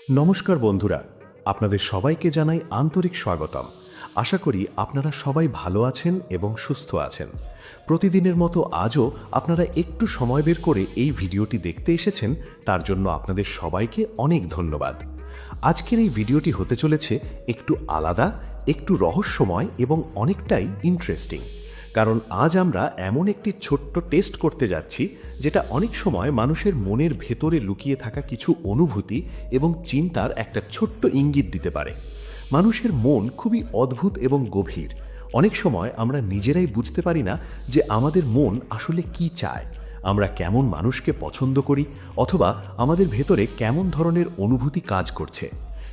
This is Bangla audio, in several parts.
নমস্কার বন্ধুরা, আপনাদের সবাইকে জানাই আন্তরিক স্বাগতম। আশা করি আপনারা সবাই ভালো আছেন এবং সুস্থ আছেন। প্রতিদিনের মতো আজও আপনারা একটু সময় বের করে এই ভিডিওটি দেখতে এসেছেন, তার জন্য আপনাদের সবাইকে অনেক ধন্যবাদ। আজকের এই ভিডিওটি হতে চলেছে একটু আলাদা, একটু রহস্যময় এবং অনেকটাই ইন্টারেস্টিং। কারণ আজ আমরা এমন একটি ছোট্ট টেস্ট করতে যাচ্ছি যেটা অনেক সময় মানুষের মনের ভেতরে লুকিয়ে থাকা কিছু অনুভূতি এবং চিন্তার একটা ছোট্ট ইঙ্গিত দিতে পারে। মানুষের মন খুবই অদ্ভুত এবং গভীর। অনেক সময় আমরা নিজেরাই বুঝতে পারি না যে আমাদের মন আসলে কি চায়, আমরা কেমন মানুষকে পছন্দ করি, অথবা আমাদের ভেতরে কেমন ধরনের অনুভূতি কাজ করছে।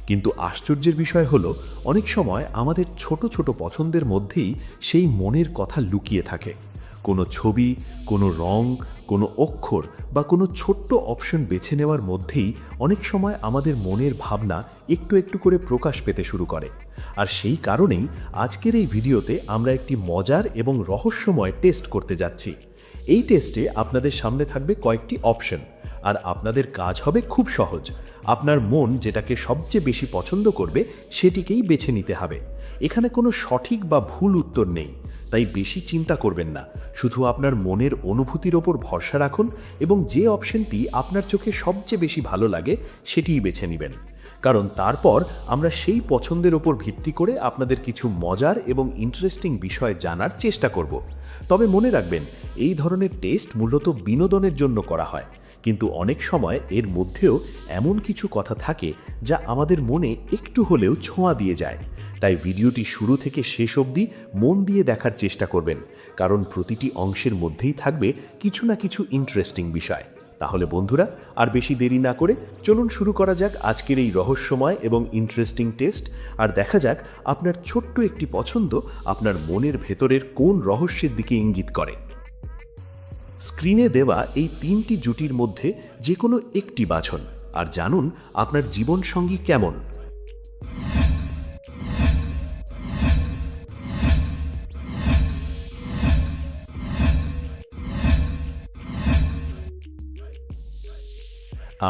কিন্তু আশ্চর্যের বিষয় হলো, অনেক সময় আমাদের ছোট ছোট পছন্দের মধ্যেই সেই মনের কথা লুকিয়ে থাকে। কোনো ছবি, কোনো রং, কোনো অক্ষর বা কোনো ছোট্ট অপশন বেছে নেওয়ার মধ্যেই অনেক সময় আমাদের মনের ভাবনা একটু একটু করে প্রকাশ পেতে শুরু করে। আর সেই কারণেই আজকের এই ভিডিওতে আমরা একটি মজার এবং রহস্যময় টেস্ট করতে যাচ্ছি। এই টেস্টে আপনাদের সামনে থাকবে কয়েকটি অপশন, আর আপনাদের কাজ হবে খুব সহজ। আপনার মন যেটাকে সবচেয়ে বেশি পছন্দ করবে সেটিকেই বেছে নিতে হবে। এখানে কোনো সঠিক বা ভুল উত্তর নেই, তাই বেশি চিন্তা করবেন না। শুধু আপনার মনের অনুভূতির ওপর ভরসা রাখুন এবং যে অপশনটি আপনার চোখে সবচেয়ে বেশি ভালো লাগে সেটিই বেছে নেবেন। কারণ তারপর আমরা সেই পছন্দের ওপর ভিত্তি করে আপনাদের কিছু মজার এবং ইন্টারেস্টিং বিষয় জানার চেষ্টা করব। তবে মনে রাখবেন, এই ধরনের টেস্ট মূলত বিনোদনের জন্য করা হয়, কিন্তু অনেক সময় এর মধ্যেও এমন কিছু কথা থাকে যা আমাদের মনে একটু হলেও ছোঁয়া দিয়ে যায়। তাই ভিডিওটি শুরু থেকে শেষ অবধি মন দিয়ে দেখার চেষ্টা করবেন, কারণ প্রতিটি অংশের মধ্যেই থাকবে কিছু না কিছু ইন্টারেস্টিং বিষয়। তাহলে বন্ধুরা, আর বেশি দেরি না করে চলুন শুরু করা যাক আজকের এই রহস্যময় এবং ইন্টারেস্টিং টেস্ট। আর দেখা যাক আপনার ছোট্ট একটি পছন্দ আপনার মনের ভেতরের কোন রহস্যের দিকে ইঙ্গিত করে। স্ক্রিনে দেওয়া এই তিনটি জুটির মধ্যে যে কোনো একটি বাছুন আর জানুন আপনার জীবনসঙ্গী কেমন।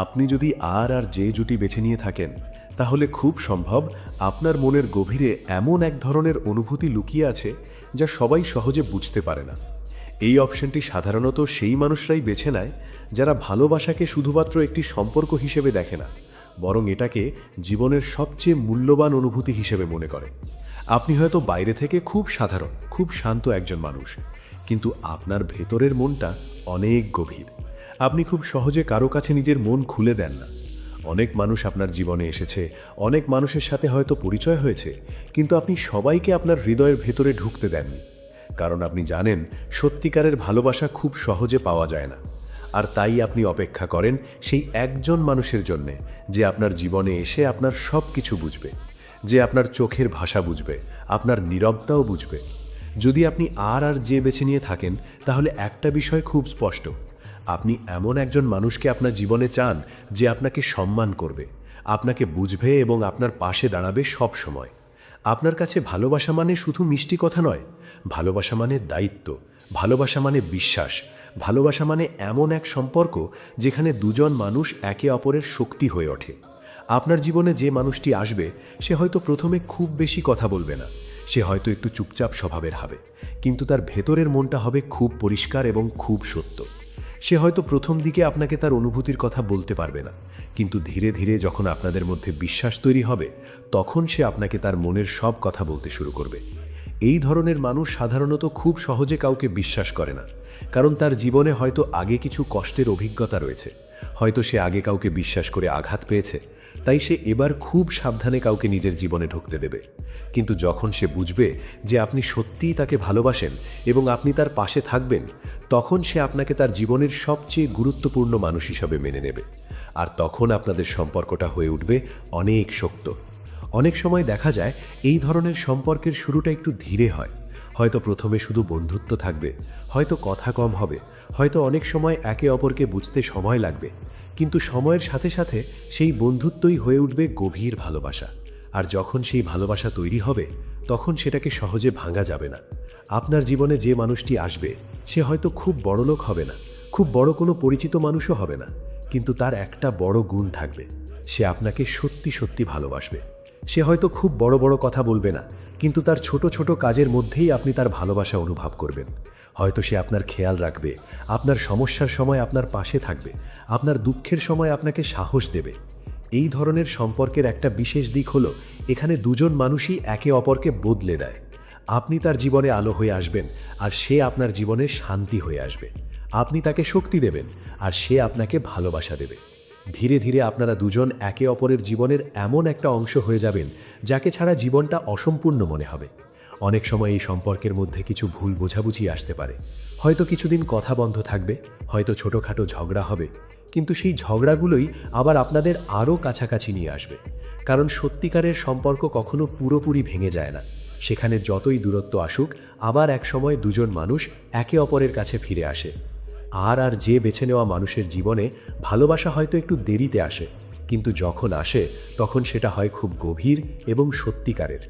আপনি যদি আর যে জুটি বেছে নিয়ে থাকেন, তাহলে খুব সম্ভব আপনার মনের গভীরে এমন এক ধরনের অনুভূতি লুকিয়ে আছে যা সবাই সহজে বুঝতে পারে না। এই অপশনটি সাধারণত সেই মানুষরাই বেছে নেয় যারা ভালোবাসাকে শুধুমাত্র একটি সম্পর্ক হিসেবে দেখে না, বরং এটাকে জীবনের সবচেয়ে মূল্যবান অনুভূতি হিসেবে মনে করে। আপনি হয়তো বাইরে থেকে খুব সাধারণ, খুব শান্ত একজন মানুষ, কিন্তু আপনার ভেতরের মনটা অনেক গভীর। আপনি খুব সহজে কারো কাছে নিজের মন খুলে দেন না। অনেক মানুষ আপনার জীবনে এসেছে, অনেক মানুষের সাথে হয়তো পরিচয় হয়েছে, কিন্তু আপনি সবাইকে আপনার হৃদয়ের ভেতরে ঢুকতে দেননি। কারণ আপনি জানেন, সত্যিকারের ভালোবাসা খুব সহজে পাওয়া যায় না। আর তাই আপনি অপেক্ষা করেন সেই একজন মানুষের জন্যে, যে আপনার জীবনে এসে আপনার সব কিছু বুঝবে, যে আপনার চোখের ভাষা বুঝবে, আপনার নীরবতাও বুঝবে। যদি আপনি আর যে বেছে নিয়ে থাকেন, তাহলে একটা বিষয় খুব স্পষ্ট: আপনি এমন একজন মানুষকে আপনার জীবনে চান যে আপনাকে সম্মান করবে, আপনাকে বুঝবে এবং আপনার পাশে দাঁড়াবে সব সময়। আপনার কাছে ভালোবাসা মানে শুধু মিষ্টি কথা নয়, ভালোবাসা মানে দায়িত্ব, ভালোবাসা মানে বিশ্বাস, ভালোবাসা মানে এমন এক সম্পর্ক যেখানে দুজন মানুষ একে অপরের শক্তি হয়ে ওঠে। আপনার জীবনে যে মানুষটি আসবে, সে হয়তো প্রথমে খুব বেশি কথা বলবে না, সে হয়তো একটু চুপচাপ স্বভাবের হবে, কিন্তু তার ভেতরের মনটা হবে খুব পরিষ্কার এবং খুব সত্য। সে হয়তো প্রথম দিকে আপনাকে তার অনুভূতির কথা বলতে পারবে না, কিন্তু ধীরে ধীরে যখন আপনাদের মধ্যে বিশ্বাস তৈরি হবে, তখন সে আপনাকে তার মনের সব কথা বলতে শুরু করবে। এই ধরনের মানুষ সাধারণত খুব সহজে কাউকে বিশ্বাস করে না, কারণ তার জীবনে হয়তো আগে কিছু কষ্টের অভিজ্ঞতা রয়েছে, হয়তো সে আগে কাউকে বিশ্বাস করে আঘাত পেয়েছে, তাই সে এবার খুব সাবধানে কাউকে নিজের জীবনে ঢুকতে দেবে। কিন্তু যখন সে বুঝবে যে আপনি সত্যিই তাকে ভালোবাসেন এবং আপনি তার পাশে থাকবেন, তখন সে আপনাকে তার জীবনের সবচেয়ে গুরুত্বপূর্ণ মানুষ হিসাবে মেনে নেবে। আর তখন আপনাদের সম্পর্কটা হয়ে উঠবে অনেক শক্ত। অনেক সময় দেখা যায় এই ধরনের সম্পর্কের শুরুটা একটু ধীরে হয়। হয়তো প্রথমে শুধু বন্ধুত্ব থাকবে, হয়তো কথা কম হবে, হয়তো অনেক সময় একে অপরকে বুঝতে সময় লাগবে, কিন্তু সময়ের সাথে সাথে সেই বন্ধুত্বই হয়ে উঠবে গভীর ভালোবাসা। আর যখন সেই ভালোবাসা তৈরি হবে, তখন সেটাকে সহজে ভাঙা যাবে না। আপনার জীবনে যে মানুষটি আসবে, সে হয়তো খুব বড়লোক হবে না, খুব বড় কোনো পরিচিত মানুষও হবে না, কিন্তু তার একটা বড় গুণ থাকবে: সে আপনাকে সত্যি সত্যি ভালোবাসবে। সে হয়তো খুব বড় বড় কথা বলবে না, কিন্তু তার ছোট ছোট কাজের মধ্যেই আপনি তার ভালোবাসা অনুভব করবেন। হয়তো সে আপনার খেয়াল রাখবে, আপনার সমস্যার সময় আপনার পাশে থাকবে, আপনার দুঃখের সময় আপনাকে সাহস দেবে। এই ধরনের সম্পর্কের একটা বিশেষ দিক হলো এখানে দুজন মানুষই একে অপরকে বদলে দেয়। আপনি তার জীবনে আলো হয়ে আসবেন, আর সে আপনার জীবনে শান্তি হয়ে আসবে। আপনি তাকে শক্তি দেবেন, আর সে আপনাকে ভালোবাসা দেবে। ধীরে ধীরে আপনারা দুজন একে অপরের জীবনের এমন একটা অংশ হয়ে যাবেন যাকে ছাড়া জীবনটা অসম্পূর্ণ মনে হবে। অনেক সময় এই সম্পর্কের মধ্যে কিছু ভুল বোঝাবুঝি আসতে পারে। হয়তো কিছুদিন কথা বন্ধ থাকবে, হয়তো ছোটোখাটো ঝগড়া হবে, কিন্তু সেই ঝগড়াগুলোই আবার আপনাদের আরও কাছাকাছি নিয়ে আসবে। কারণ সত্যিকারের সম্পর্ক কখনো পুরোপুরি ভেঙে যায় না। সেখানে যতই দূরত্ব আসুক, আবার একসময় দুজন মানুষ একে অপরের কাছে ফিরে আসে। আর যে বেছে নেওয়া মানুষের জীবনে ভালোবাসা হয়তো একটু দেরিতে আসে, কিন্তু যখন আসে তখন সেটা হয় খুব গভীর এবং সত্যিকারের।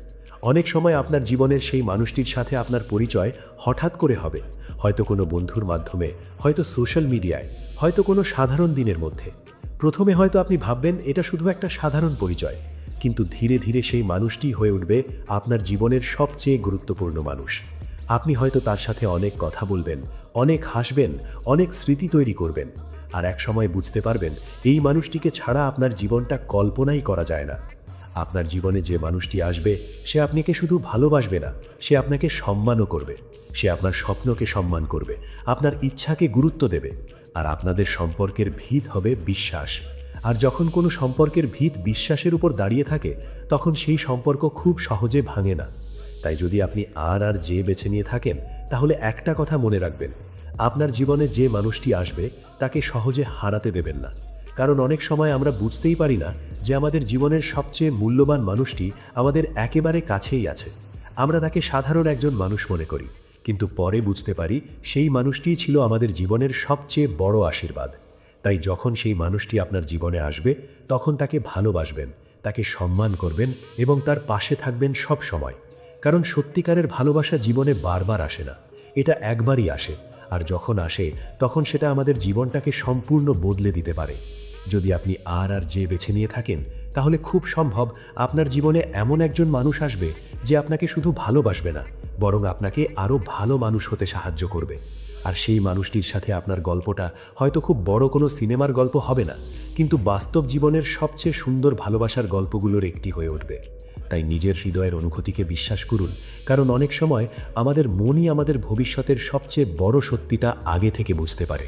অনেক সময় আপনার জীবনের সেই মানুষটির সাথে আপনার পরিচয় হঠাৎ করে হবে, হয়তো কোনো বন্ধুর মাধ্যমে, হয়তো সোশ্যাল মিডিয়ায়, হয়তো কোনো সাধারণ দিনের মধ্যে। প্রথমে হয়তো আপনি ভাববেন এটা শুধু একটা সাধারণ পরিচয়, কিন্তু ধীরে ধীরে সেই মানুষটি হয়ে উঠবে আপনার জীবনের সবচেয়ে গুরুত্বপূর্ণ মানুষ। আপনি হয়তো তার সাথে অনেক কথা বলবেন, অনেক হাসবেন, অনেক স্মৃতি তৈরি করবেন, আর এক সময় বুঝতে পারবেন এই মানুষটিকে ছাড়া আপনার জীবনটা কল্পনাই করা যায় না। আপনার জীবনে যে মানুষটি আসবে সে আপনাকে শুধু ভালোবাসবে না, সে আপনাকে সম্মানও করবে। সে আপনার স্বপ্নকে সম্মান করবে, আপনার ইচ্ছাকে গুরুত্ব দেবে, আর আপনাদের সম্পর্কের ভিত হবে বিশ্বাস। আর যখন কোনো সম্পর্কের ভিত বিশ্বাসের উপর দাঁড়িয়ে থাকে, তখন সেই সম্পর্ক খুব সহজে ভাঙে না। তাই যদি আপনি আর যে বেছে নিয়ে থাকেন, তাহলে একটা কথা মনে রাখবেন, আপনার জীবনে যে মানুষটি আসবে তাকে সহজে হারাতে দেবেন না। কারণ অনেক সময় আমরা বুঝতেই পারি না যে আমাদের জীবনের সবচেয়ে মূল্যবান মানুষটি আমাদের একেবারে কাছেই আছে। আমরা তাকে সাধারণ একজন মানুষ মনে করি, কিন্তু পরে বুঝতে পারি সেই মানুষটিই ছিল আমাদের জীবনের সবচেয়ে বড় আশীর্বাদ। তাই যখন সেই মানুষটি আপনার জীবনে আসবে, তখন তাকে ভালোবাসবেন, তাকে সম্মান করবেন এবং তার পাশে থাকবেন সব সময়। কারণ সত্যিকারের ভালোবাসা জীবনে বারবার আসে না, এটা একবারই আসে, আর যখন আসে তখন সেটা আমাদের জীবনটাকে সম্পূর্ণ বদলে দিতে পারে। যদি আপনি আর যে বেছে নিয়ে থাকেন, তাহলে খুব সম্ভব আপনার জীবনে এমন একজন মানুষ আসবে যে আপনাকে শুধু ভালোবাসবে না, বরং আপনাকে আরও ভালো মানুষ হতে সাহায্য করবে। আর সেই মানুষটির সাথে আপনার গল্পটা হয়তো খুব বড় কোনো সিনেমার গল্প হবে না, কিন্তু বাস্তব জীবনের সবচেয়ে সুন্দর ভালোবাসার গল্পগুলোর একটি হয়ে উঠবে। তাই নিজের হৃদয়ের অনুভূতিকে বিশ্বাস করুন, কারণ অনেক সময় আমাদের মনই আমাদের ভবিষ্যতের সবচেয়ে বড় সত্যিটা আগে থেকে বুঝতে পারে।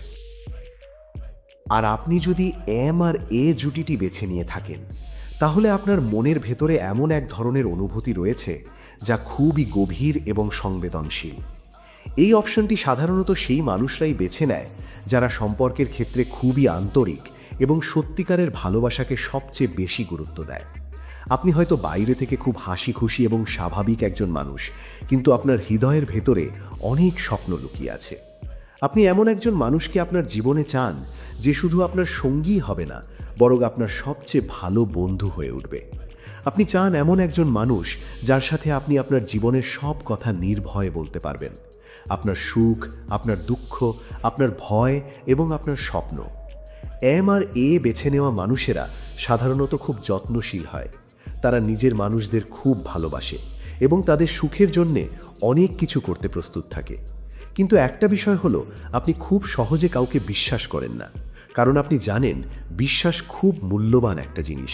আর আপনি যদি এম আর এ জুটিটি বেছে নিয়ে থাকেন, তাহলে আপনার মনের ভেতরে এমন এক ধরনের অনুভূতি রয়েছে যা খুবই গভীর এবং সংবেদনশীল। এই অপশনটি সাধারণত সেই মানুষরাই বেছে নেয় যারা সম্পর্কের ক্ষেত্রে খুবই আন্তরিক এবং সত্যিকারের ভালোবাসাকে সবচেয়ে বেশি গুরুত্ব দেয়। আপনি হয়তো বাইরে থেকে খুব হাসি খুশি এবং স্বাভাবিক একজন মানুষ, কিন্তু আপনার হৃদয়ের ভেতরে অনেক স্বপ্ন লুকিয়ে আছে। আপনি এমন একজন মানুষকে আপনার জীবনে চান যে শুধু আপনার সঙ্গী হবে না, বরং আপনার সবচেয়ে ভালো বন্ধু হয়ে উঠবে। আপনি চান এমন একজন মানুষ যার সাথে আপনি আপনার জীবনের সব কথা নির্ভয়ে বলতে পারবেন, আপনার সুখ, আপনার দুঃখ, আপনার ভয় এবং আপনার স্বপ্ন। এম আর এ বেছে নেওয়া মানুষেরা সাধারণত খুব যত্নশীল হয়। তারা নিজের মানুষদের খুব ভালোবাসে এবং তাদের সুখের জন্যে অনেক কিছু করতে প্রস্তুত থাকে। কিন্তু একটা বিষয় হলো, আপনি খুব সহজে কাউকে বিশ্বাস করেন না, কারণ আপনি জানেন বিশ্বাস খুব মূল্যবান একটা জিনিস।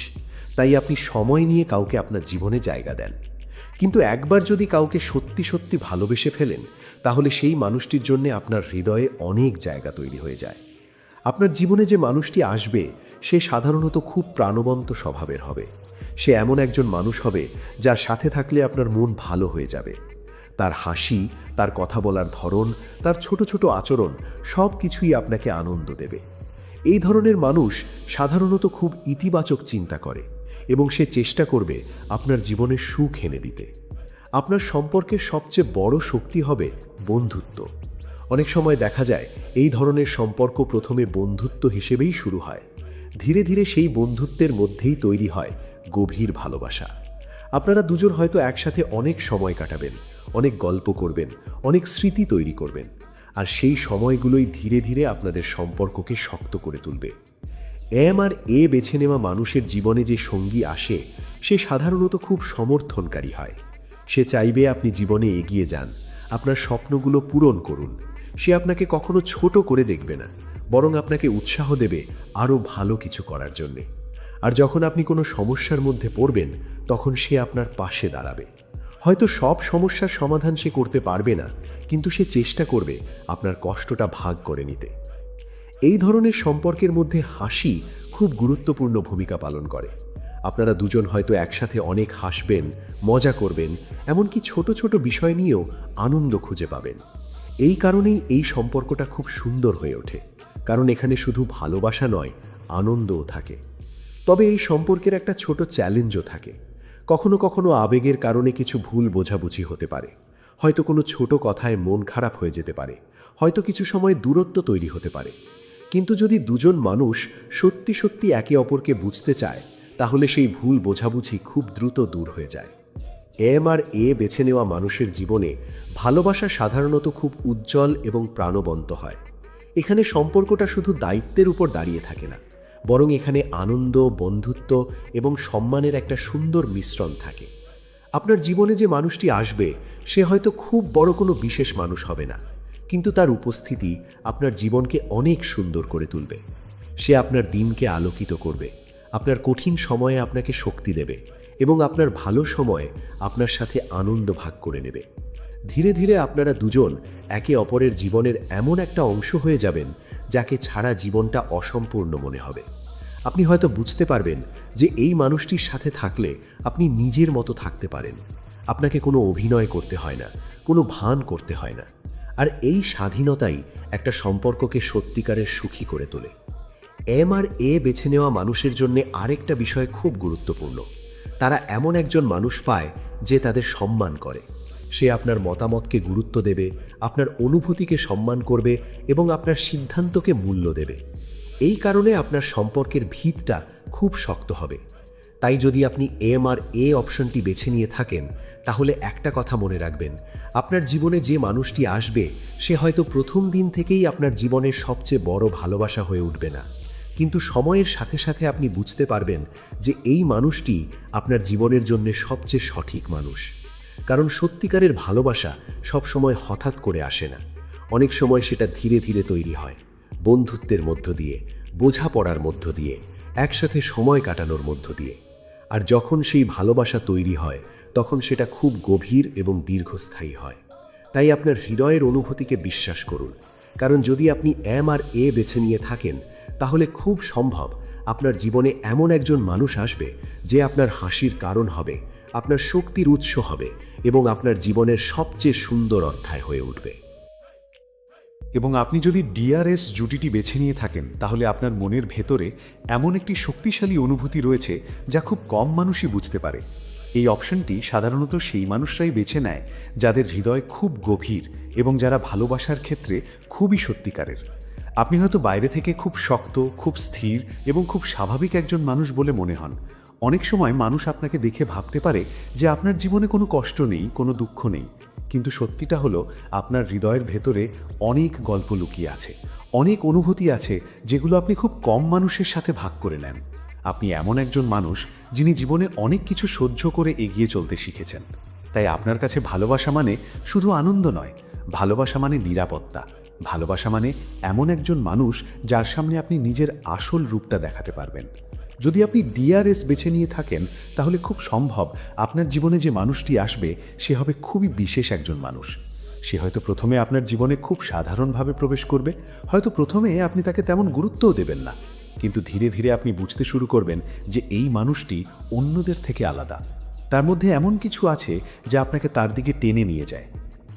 তাই আপনি সময় নিয়ে কাউকে আপনার জীবনে জায়গা দেন। কিন্তু একবার যদি কাউকে সত্যি সত্যি ভালোবেসে ফেলেন, তাহলে সেই মানুষটির জন্য আপনার হৃদয়ে অনেক জায়গা তৈরি হয়ে যায়। আপনার জীবনে যে মানুষটি আসবে সে সাধারণত খুব প্রাণবন্ত স্বভাবের হবে। সে এমন একজন মানুষ হবে যার সাথে থাকলে আপনার মন ভালো হয়ে যাবে। তার হাসি, তার কথা বলার ধরন, তার ছোট ছোট আচরণ সব কিছুই আপনাকে আনন্দ দেবে। এই ধরনের মানুষ সাধারণত খুব ইতিবাচক চিন্তা করে এবং সে চেষ্টা করবে আপনার জীবনে সুখ এনে দিতে। আপনার সম্পর্কের সবচেয়ে বড় শক্তি হবে বন্ধুত্ব। অনেক সময় দেখা যায় এই ধরনের সম্পর্ক প্রথমে বন্ধুত্ব হিসেবেই শুরু হয়। ধীরে ধীরে সেই বন্ধুত্বের মধ্যেই তৈরি হয় গভীর ভালোবাসা। আপনারা দুজন হয়তো একসাথে অনেক সময় কাটাবেন, অনেক গল্প করবেন, অনেক স্মৃতি তৈরি করবেন, আর সেই সময়গুলোই ধীরে ধীরে আপনাদের সম্পর্ককে শক্ত করে তুলবে। এম আর এ বেছে নেওয়া মানুষের জীবনে যে সঙ্গী আসে সে সাধারণত খুব সমর্থনকারী হয়। সে চাইবে আপনি জীবনে এগিয়ে যান, আপনার স্বপ্নগুলো পূরণ করুন। সে আপনাকে কখনো ছোট করে দেখবে না, বরং আপনাকে উৎসাহ দেবে আরও ভালো কিছু করার জন্যে। আর যখন আপনি কোনো সমস্যার মধ্যে পড়বেন, তখন সে আপনার পাশে দাঁড়াবে। হয়তো সব সমস্যার সমাধান সে করতে পারবে না, কিন্তু সে চেষ্টা করবে আপনার কষ্টটা ভাগ করে নিতে। এই ধরনের সম্পর্কের মধ্যে হাসি খুব গুরুত্বপূর্ণ ভূমিকা পালন করে। আপনারা দুজন হয়তো একসাথে অনেক হাসবেন, মজা করবেন, এমনকি ছোট ছোট বিষয় নিয়েও আনন্দ খুঁজে পাবেন। এই কারণেই এই সম্পর্কটা খুব সুন্দর হয়ে ওঠে, কারণ এখানে শুধু ভালোবাসা নয়, আনন্দও থাকে। তবে এই সম্পর্কের একটা ছোট চ্যালেঞ্জও থাকে। কখনো কখনো আবেগের কারণে কিছু ভুল বোঝাবুঝি হতে পারে। হয়তো কোনো ছোট কথায় মন খারাপ হয়ে যেতে পারে, হয়তো কিছু সময় দূরত্ব তৈরি হতে পারে। কিন্তু যদি দুজন মানুষ সত্যি সত্যি একে অপরকে বুঝতে চায়, তাহলে সেই ভুল বোঝাবুঝি খুব দ্রুত দূর হয়ে যায়। এম আর এ বেছে নেওয়া মানুষের জীবনে ভালোবাসা সাধারণত খুব উজ্জ্বল এবং প্রাণবন্ত হয়। এখানে সম্পর্কটা শুধু দায়িত্বের উপর দাঁড়িয়ে থাকে না, বরং এখানে আনন্দ, বন্ধুত্ব এবং সম্মানের একটা সুন্দর মিশ্রণ থাকে। আপনার জীবনে যে মানুষটি আসবে সে হয়তো খুব বড় কোনো বিশেষ মানুষ হবে না, কিন্তু তার উপস্থিতি আপনার জীবনকে অনেক সুন্দর করে তুলবে। সে আপনার দিনকে আলোকিত করবে, আপনার কঠিন সময়ে আপনাকে শক্তি দেবে এবং আপনার ভালো সময়ে আপনার সাথে আনন্দ ভাগ করে নেবে। ধীরে ধীরে আপনারা দুজন একে অপরের জীবনের এমন একটা অংশ হয়ে যাবেন যাকে ছাড়া জীবনটা অসম্পূর্ণ মনে হবে। আপনি হয়তো বুঝতে পারবেন যে এই মানুষটির সাথে থাকলে আপনি নিজের মতো থাকতে পারেন। আপনাকে কোনো অভিনয় করতে হয় না, কোনো ভান করতে হয় না। আর এই স্বাধীনতাই একটা সম্পর্ককে সত্যিকারের সুখী করে তোলে। এম আর এ বেছে নেওয়া মানুষের জন্য আরেকটা বিষয় খুব গুরুত্বপূর্ণ। তারা এমন একজন মানুষ পায় যে তাদের সম্মান করে। সে আপনার মতামতকে গুরুত্ব দেবে, আপনার অনুভূতিকে সম্মান করবে এবং আপনার সিদ্ধান্তকে মূল্য দেবে। এই কারণে আপনার সম্পর্কের ভিতটা খুব শক্ত হবে। তাই যদি আপনি এম আর এ অপশনটি বেছে নিয়ে থাকেন, তাহলে একটা কথা মনে রাখবেন, আপনার জীবনে যে মানুষটি আসবে সে হয়তো প্রথম দিন থেকেই আপনার জীবনের সবচেয়ে বড় ভালোবাসা হয়ে উঠবে না, কিন্তু সময়ের সাথে সাথে আপনি বুঝতে পারবেন যে এই মানুষটি আপনার জীবনের জন্য সবচেয়ে সঠিক মানুষ। কারণ সত্যিকারের ভালোবাসা সবসময় হঠাৎ করে আসে না, অনেক সময় সেটা ধীরে ধীরে তৈরি হয়, বন্ধুত্বের মধ্য দিয়ে, বোঝাপড়ার মধ্য দিয়ে, একসাথে সময় কাটানোর মধ্য দিয়ে। আর যখন সেই ভালোবাসা তৈরি হয়, তখন সেটা খুব গভীর এবং দীর্ঘস্থায়ী হয়। তাই আপনার হৃদয়ের অনুভূতিকে বিশ্বাস করুন, কারণ যদি আপনি এম আর এ বেছে নিয়ে থাকেন, তাহলে খুব সম্ভব আপনার জীবনে এমন একজন মানুষ আসবে যে আপনার হাসির কারণ হবে, আপনার শক্তির উৎস হবে এবং আপনার জীবনের সবচেয়ে সুন্দর অধ্যায় হয়ে উঠবে। এবং আপনি যদি ডিআরএস জুটিটি বেছে নিয়ে থাকেন, তাহলে আপনার মনের ভেতরে এমন একটি শক্তিশালী অনুভূতি রয়েছে যা খুব কম মানুষই বুঝতে পারে। এই অপশনটি সাধারণত সেই মানুষরাই বেছে নেয় যাদের হৃদয় খুব গভীর এবং যারা ভালোবাসার ক্ষেত্রে খুবই সত্যিকারের। আপনি হয়তো বাইরে থেকে খুব শক্ত, খুব স্থির এবং খুব স্বাভাবিক একজন মানুষ বলে মনে হন। অনেক সময় মানুষ আপনাকে দেখে ভাবতে পারে যে আপনার জীবনে কোনো কষ্ট নেই, কোনো দুঃখ নেই, কিন্তু সত্যিটা হলো আপনার হৃদয়ের ভেতরে অনেক গল্প লুকিয়ে আছে, অনেক অনুভূতি আছে যেগুলো আপনি খুব কম মানুষের সাথে ভাগ করে নেন। আপনি এমন একজন মানুষ যিনি জীবনে অনেক কিছু সহ্য করে এগিয়ে চলতে শিখেছেন। তাই আপনার কাছে ভালোবাসা মানে শুধু আনন্দ নয়, ভালোবাসা মানে নিরাপত্তা, ভালোবাসা মানে এমন একজন মানুষ যার সামনে আপনি নিজের আসল রূপটা দেখাতে পারবেন। যদি আপনি ডিআরএস বেছে নিয়ে থাকেন, তাহলে খুব সম্ভব আপনার জীবনে যে মানুষটি আসবে সে হবে খুবই বিশেষ একজন মানুষ। সে হয়তো প্রথমে আপনার জীবনে খুব সাধারণভাবে প্রবেশ করবে, হয়তো প্রথমে আপনি তাকে তেমন গুরুত্বও দেবেন না, কিন্তু ধীরে ধীরে আপনি বুঝতে শুরু করবেন যে এই মানুষটি অন্যদের থেকে আলাদা। তার মধ্যে এমন কিছু আছে যা আপনাকে তার দিকে টেনে নিয়ে যায়।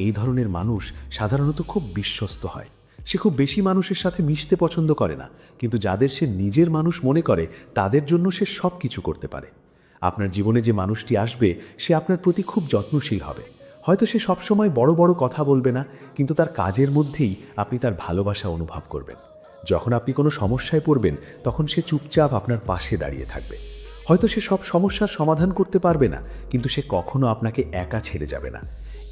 এই ধরনের মানুষ সাধারণত খুব বিশ্বস্ত হয়। সে খুব বেশি মানুষের সাথে মিশতে পছন্দ করে না, কিন্তু যাদের সে নিজের মানুষ মনে করে তাদের জন্য সে সব কিছু করতে পারে। আপনার জীবনে যে মানুষটি আসবে সে আপনার প্রতি খুব যত্নশীল হবে। হয়তো সে সবসময় বড় বড় কথা বলবে না, কিন্তু তার কাজের মধ্যেই আপনি তার ভালোবাসা অনুভব করবেন। যখন আপনি কোনো সমস্যায় পড়বেন, তখন সে চুপচাপ আপনার পাশে দাঁড়িয়ে থাকবে। হয়তো সে সব সমস্যার সমাধান করতে পারবে না, কিন্তু সে কখনো আপনাকে একা ছেড়ে যাবে না।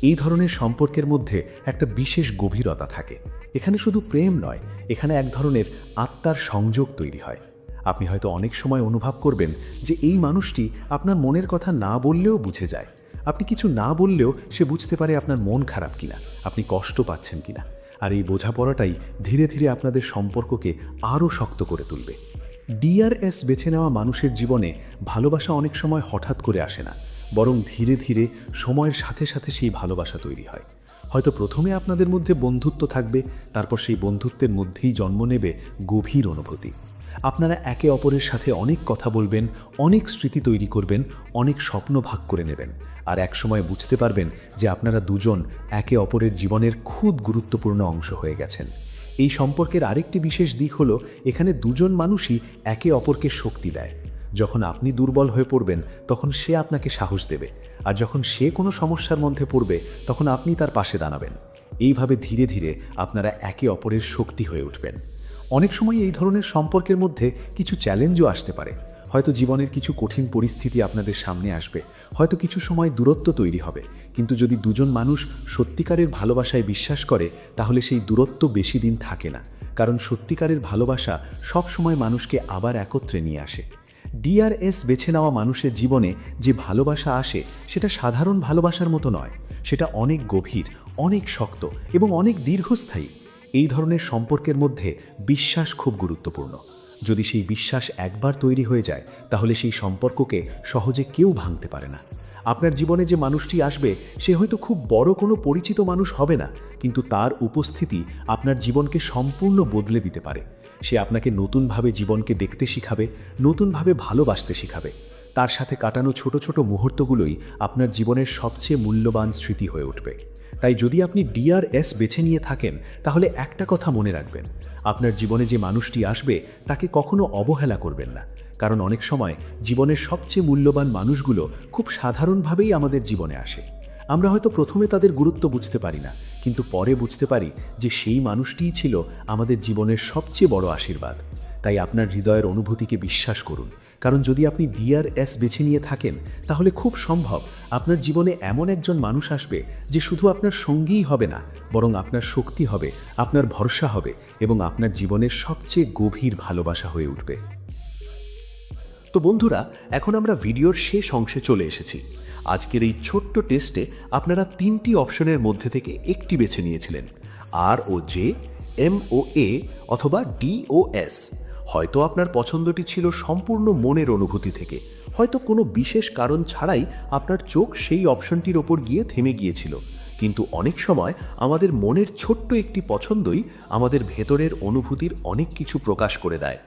এই ধরনের সম্পর্কের মধ্যে একটা বিশেষ গভীরতা থাকে। এখানে শুধু প্রেম নয়, এখানে এক ধরনের আত্মার সংযোগ তৈরি হয়। আপনি হয়তো অনেক সময় অনুভব করবেন যে এই মানুষটি আপনার মনের কথা না বললেও বুঝে যায়। আপনি কিছু না বললেও সে বুঝতে পারে আপনার মন খারাপ কিনা, আপনি কষ্ট পাচ্ছেন কিনা। আর এই বোঝাপড়াটাই ধীরে ধীরে আপনাদের সম্পর্ককে আরও শক্ত করে তুলবে। ডিআরএস বেছে নেওয়া মানুষের জীবনে ভালোবাসা অনেক সময় হঠাৎ করে আসে না, বরং ধীরে ধীরে সময়ের সাথে সাথে সেই ভালোবাসা তৈরি হয়। হয়তো প্রথমে আপনাদের মধ্যে বন্ধুত্ব থাকবে, তারপর সেই বন্ধুত্বের মধ্যেই জন্ম নেবে গভীর অনুভূতি। আপনারা একে অপরের সাথে অনেক কথা বলবেন, অনেক স্মৃতি তৈরি করবেন, অনেক স্বপ্ন ভাগ করে নেবেন। আর একসময় বুঝতে পারবেন যে আপনারা দুজন একে অপরের জীবনের খুব গুরুত্বপূর্ণ অংশ হয়ে গেছেন। এই সম্পর্কের আরেকটি বিশেষ দিক হলো, এখানে দুজন মানুষই একে অপরকে শক্তি দেয়। যখন আপনি দুর্বল হয়ে পড়বেন তখন সে আপনাকে সাহস দেবে, আর যখন সে কোনো সমস্যার মধ্যে পড়বে তখন আপনি তার পাশে দাঁড়াবেন। এইভাবে ধীরে ধীরে আপনারা একে অপরের শক্তি হয়ে উঠবেন। অনেক সময় এই ধরনের সম্পর্কের মধ্যে কিছু চ্যালেঞ্জও আসতে পারে। হয়তো জীবনের কিছু কঠিন পরিস্থিতি আপনাদের সামনে আসবে, হয়তো কিছু সময় দূরত্ব তৈরি হবে। কিন্তু যদি দুজন মানুষ সত্যিকারের ভালোবাসায় বিশ্বাস করে তাহলে সেই দূরত্ব বেশি দিন থাকে না, কারণ সত্যিকারের ভালোবাসা সব সময় মানুষকে আবার একত্রে নিয়ে আসে। ডিআরএস বেছে নেওয়া মানুষের জীবনে যে ভালোবাসা আসে সেটা সাধারণ ভালোবাসার মতো নয়, সেটা অনেক গভীর, অনেক শক্ত এবং অনেক দীর্ঘস্থায়ী। এই ধরনের সম্পর্কের মধ্যে বিশ্বাস খুব গুরুত্বপূর্ণ। যদি সেই বিশ্বাস একবার তৈরি হয়ে যায় তাহলে সেই সম্পর্ককে সহজে কেউ ভাঙতে পারে না। আপনার জীবনে যে মানুষটি আসবে সে হয়তো খুব বড় কোনো পরিচিত মানুষ হবে না, কিন্তু তার উপস্থিতি আপনার জীবনকে সম্পূর্ণ বদলে দিতে পারে। সে আপনাকে নতুনভাবে জীবনকে দেখতে শিখাবে, নতুনভাবে ভালোবাসতে শিখাবে। তার সাথে কাটানো ছোট ছোট মুহূর্তগুলোই আপনার জীবনের সবচেয়ে মূল্যবান স্মৃতি হয়ে উঠবে। তাই যদি আপনি ডিআরএস বেছে নিয়ে থাকেন তাহলে একটা কথা মনে রাখবেন, আপনার জীবনে যে মানুষটি আসবে তাকে কখনো অবহেলা করবেন না। কারণ অনেক সময় জীবনের সবচেয়ে মূল্যবান মানুষগুলো খুব সাধারণভাবেই আমাদের জীবনে আসে। আমরা হয়তো প্রথমে তাদের গুরুত্ব বুঝতে পারি না, কিন্তু পরে বুঝতে পারি যে সেই মানুষটিই ছিল আমাদের জীবনের সবচেয়ে বড় আশীর্বাদ। তাই আপনার হৃদয়ের অনুভূতিকে বিশ্বাস করুন, কারণ যদি আপনি ডিআরএস বেছে নিয়ে থাকেন তাহলে খুব সম্ভব আপনার জীবনে এমন একজন মানুষ আসবে যে শুধু আপনার সঙ্গীই হবে না, বরং আপনার শক্তি হবে, আপনার ভরসা হবে এবং আপনার জীবনের সবচেয়ে গভীর ভালোবাসা হয়ে উঠবে। তো বন্ধুরা, এখন আমরা ভিডিওর শেষ অংশে চলে এসেছি। আজকের এই ছোট্ট টেস্টে আপনারা 3টি অপশনের মধ্যে থেকে একটি বেছে নিয়েছিলেন, আর ও জে, এম ও এ অথবা ডি ও এস। হয়তো আপনার পছন্দটি ছিল সম্পূর্ণ মনের অনুভূতি থেকে, হয়তো কোনো বিশেষ কারণ ছাড়াই আপনার চোখ সেই অপশনটির ওপর গিয়ে থেমে গিয়েছিল। কিন্তু অনেক সময় আমাদের মনের ছোট্ট একটি পছন্দই আমাদের ভেতরের অনুভূতির অনেক কিছু প্রকাশ করে দেয়।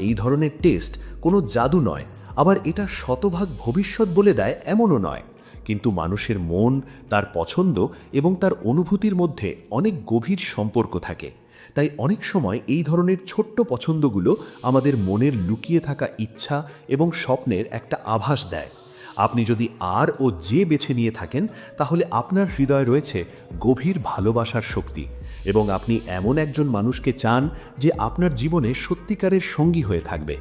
এই ধরনের টেস্ট কোনো জাদু নয়, আবার এটা শতভাগ ভবিষ্যৎ বলে দেয় এমনও নয়। কিন্তু মানুষের মন, তার পছন্দ এবং তার অনুভূতির মধ্যে অনেক গভীর সম্পর্ক থাকে। তাই অনেক সময় এই ধরনের ছোট্ট পছন্দগুলো আমাদের মনের লুকিয়ে থাকা ইচ্ছা এবং স্বপ্নের একটা আভাস দেয়। আপনি যদি আর ও জে বেছে নিয়ে থাকেন তাহলে আপনার হৃদয়ে রয়েছে গভীর ভালোবাসার শক্তি, এবং আপনি এমন একজন মানুষকে চান যে আপনার জীবনে সত্যিকারের সঙ্গী হয়ে থাকবে।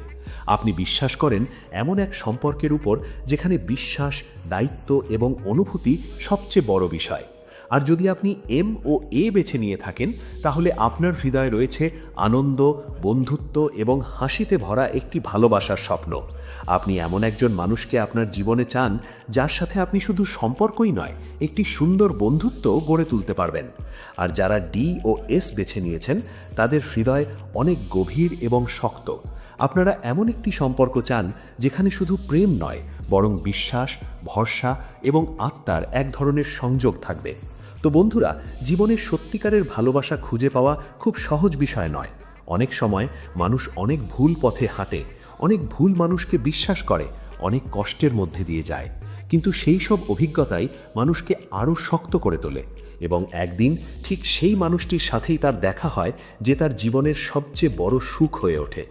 আপনি বিশ্বাস করেন এমন এক সম্পর্কের উপর যেখানে বিশ্বাস, দায়িত্ব এবং অনুভূতি সবচেয়ে বড় বিষয়। আর যদি আপনি এম ও এ বেছে নিয়ে থাকেন তাহলে আপনার হৃদয়ে রয়েছে আনন্দ, বন্ধুত্ব এবং হাসিতে ভরা একটি ভালোবাসার স্বপ্ন। আপনি এমন একজন মানুষকে আপনার জীবনে চান যার সাথে আপনি শুধু সম্পর্কই নয়, একটি সুন্দর বন্ধুত্ব গড়ে তুলতে পারবেন। আর যারা ডি ও এস বেছে নিয়েছেন তাদের হৃদয় অনেক গভীর এবং শক্ত। আপনারা এমন একটি সম্পর্ক চান যেখানে শুধু প্রেম নয়, বরং বিশ্বাস, ভরসা এবং আত্মার এক ধরনের সংযোগ থাকবে। তো বন্ধুরা, জীবনের সত্যিকারের ভালোবাসা খুঁজে পাওয়া খুব সহজ বিষয় নয়। অনেক সময় মানুষ অনেক ভুল পথে হাঁটে, অনেক ভুল মানুষকে বিশ্বাস করে, অনেক কষ্টের মধ্যে দিয়ে যায়। কিন্তু সেই সব অভিজ্ঞতাই মানুষকে আরও শক্ত করে তোলে, এবং একদিন ঠিক সেই মানুষটির সাথেই তার দেখা হয় যে তার জীবনের সবচেয়ে বড় সুখ হয়ে ওঠে।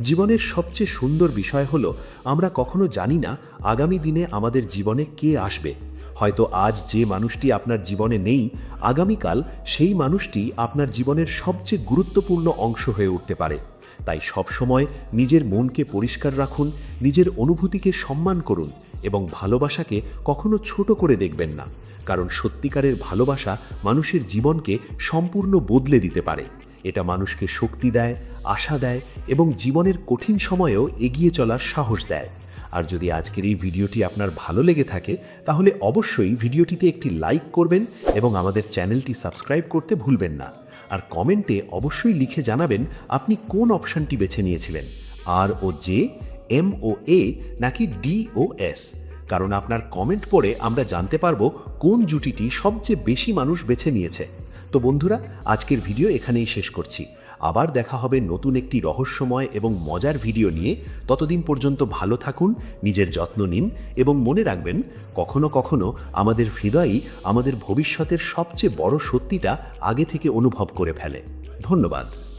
জীবনের সবচেয়ে সুন্দর বিষয় হলো আমরা কখনো জানি না আগামী দিনে আমাদের জীবনে কে আসবে। হয়তো আজ যে মানুষটি আপনার জীবনে নেই, আগামীকাল সেই মানুষটি আপনার জীবনের সবচেয়ে গুরুত্বপূর্ণ অংশ হয়ে উঠতে পারে। তাই সবসময় নিজের মনকে পরিষ্কার রাখুন, নিজের অনুভূতিকে সম্মান করুন এবং ভালোবাসাকে কখনো ছোট করে দেখবেন না, কারণ সত্যিকারের ভালোবাসা মানুষের জীবনকে সম্পূর্ণ বদলে দিতে পারে। এটা মানুষকে শক্তি দেয়, আশা দেয় এবং জীবনের কঠিন সময়েও এগিয়ে চলার সাহস দেয়। আর যদি আজকের এই ভিডিওটি আপনার ভালো লেগে থাকে তাহলে অবশ্যই ভিডিওটিতে একটি লাইক করবেন এবং আমাদের চ্যানেলটি সাবস্ক্রাইব করতে ভুলবেন না। আর কমেন্টে অবশ্যই লিখে জানাবেন আপনি কোন অপশানটি বেছে নিয়েছিলেন, আর ও জে, এম ও এ নাকি ডি ও এস, কারণ আপনার কমেন্ট পড়ে আমরা জানতে পারবো কোন জুটিটি সবচেয়ে বেশি মানুষ বেছে নিয়েছে। তো বন্ধুরা, আজকের ভিডিও এখানেই শেষ করছি। আবার দেখা হবে নতুন একটি রহস্যময় এবং মজার ভিডিও নিয়ে। ততদিন পর্যন্ত ভালো থাকুন, নিজের যত্ন নিন এবং মনে রাখবেন, কখনো কখনো আমাদের হৃদয়ই আমাদের ভবিষ্যতের সবচেয়ে বড় সত্যিটা আগে থেকে অনুভব করে ফেলে। ধন্যবাদ।